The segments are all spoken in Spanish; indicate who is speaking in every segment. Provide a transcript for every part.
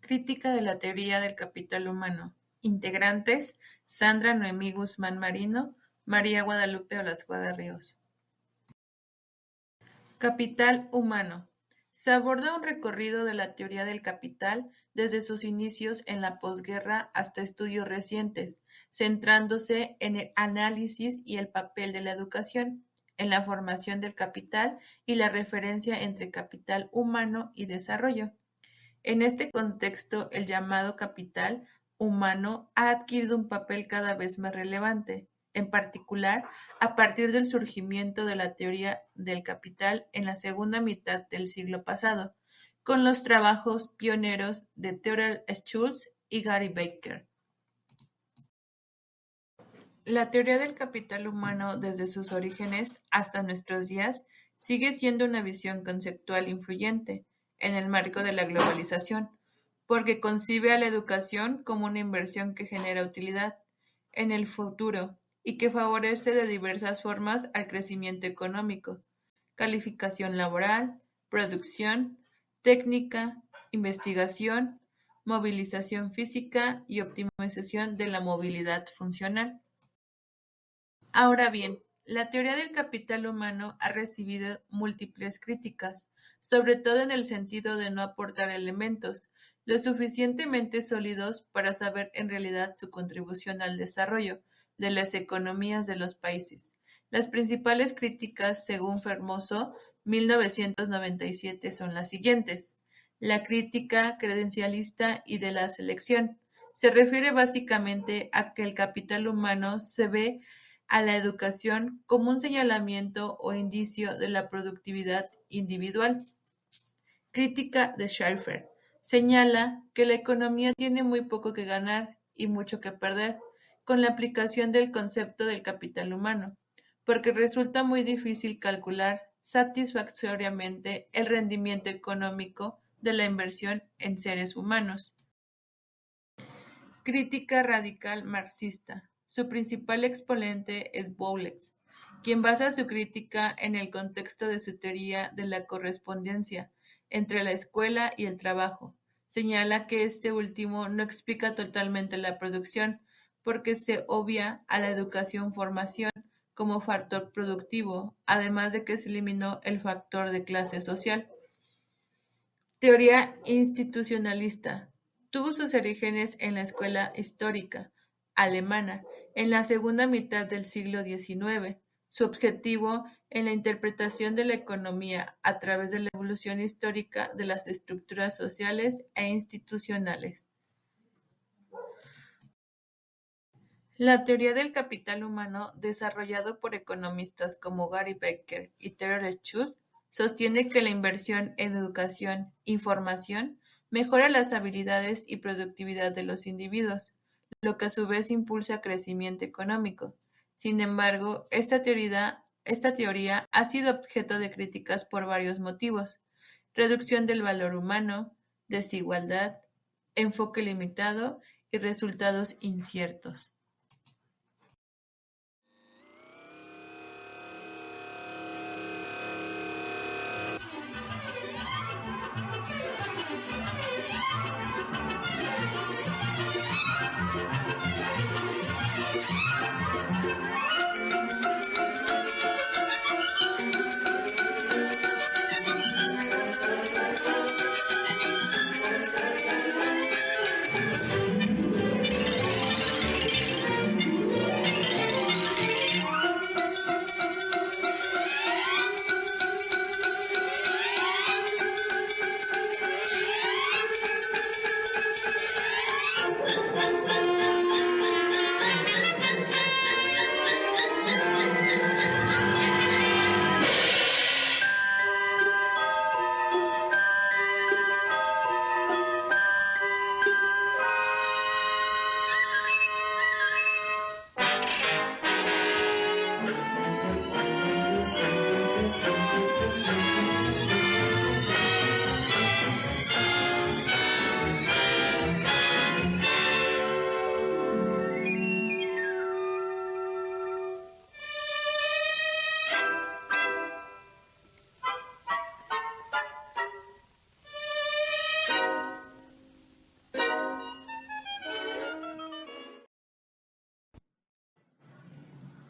Speaker 1: Crítica de la teoría del capital humano. Integrantes: Sandra Noemí Guzmán Marino, María Guadalupe Olascuaga Ríos. Capital humano. Se aborda un recorrido de la teoría del capital desde sus inicios en la posguerra hasta estudios recientes, centrándose en el análisis y el papel de la educación, en la formación del capital y la referencia entre capital humano y desarrollo. En este contexto, el llamado capital humano ha adquirido un papel cada vez más relevante, en particular a partir del surgimiento de la teoría del capital en la segunda mitad del siglo pasado, con los trabajos pioneros de Theodore Schultz y Gary Becker. La teoría del capital humano desde sus orígenes hasta nuestros días sigue siendo una visión conceptual influyente en el marco de la globalización, porque concibe a la educación como una inversión que genera utilidad en el futuro y que favorece de diversas formas al crecimiento económico, calificación laboral, producción, técnica, investigación, movilización física y optimización de la movilidad funcional. Ahora bien, la teoría del capital humano ha recibido múltiples críticas, sobre todo en el sentido de no aportar elementos lo suficientemente sólidos para saber en realidad su contribución al desarrollo de las economías de los países. Las principales críticas, según Fermoso, 1997, son las siguientes. La crítica credencialista y de la selección se refiere básicamente a que el capital humano se ve a la educación como un señalamiento o indicio de la productividad individual. Crítica de Schaeffer señala que la economía tiene muy poco que ganar y mucho que perder con la aplicación del concepto del capital humano, porque resulta muy difícil calcular satisfactoriamente el rendimiento económico de la inversión en seres humanos. Crítica radical marxista. Su principal exponente es Boulez, quien basa su crítica en el contexto de su teoría de la correspondencia entre la escuela y el trabajo. Señala que este último no explica totalmente la producción, porque se obvia a la educación-formación como factor productivo, además de que se eliminó el factor de clase social. Teoría institucionalista. Tuvo sus orígenes en la escuela histórica alemana en la segunda mitad del siglo XIX. Su objetivo en la interpretación de la economía a través de la evolución histórica de las estructuras sociales e institucionales. La teoría del capital humano, desarrollado por economistas como Gary Becker y Theodore Schultz, sostiene que la inversión en educación y formación mejora las habilidades y productividad de los individuos, lo que a su vez impulsa crecimiento económico. Sin embargo, esta teoría ha sido objeto de críticas por varios motivos: reducción del valor humano, desigualdad, enfoque limitado y resultados inciertos.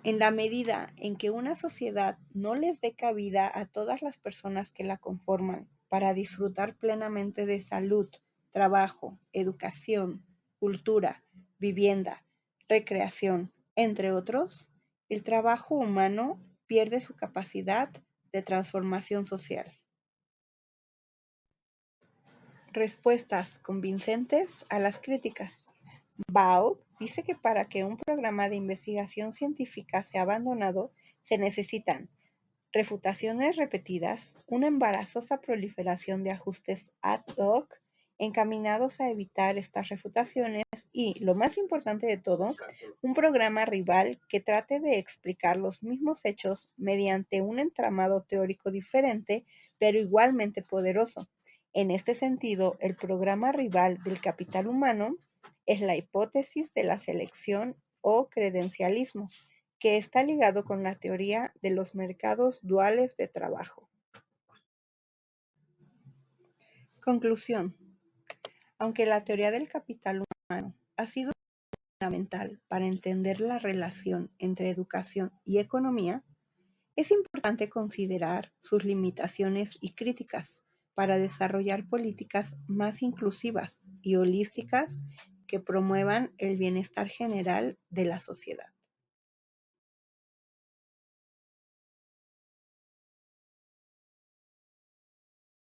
Speaker 2: En la medida en que una sociedad no les dé cabida a todas las personas que la conforman para disfrutar plenamente de salud, trabajo, educación, cultura, vivienda, recreación, entre otros, el trabajo humano pierde su capacidad de transformación social. Respuestas convincentes a las críticas. Baugh dice que para que un programa de investigación científica sea abandonado, se necesitan refutaciones repetidas, una embarazosa proliferación de ajustes ad hoc encaminados a evitar estas refutaciones y, lo más importante de todo, un programa rival que trate de explicar los mismos hechos mediante un entramado teórico diferente, pero igualmente poderoso. En este sentido, el programa rival del capital humano es la hipótesis de la selección o credencialismo, que está ligado con la teoría de los mercados duales de trabajo. Conclusión. Aunque la teoría del capital humano ha sido fundamental para entender la relación entre educación y economía, es importante considerar sus limitaciones y críticas para desarrollar políticas más inclusivas y holísticas que promuevan el bienestar general de la sociedad.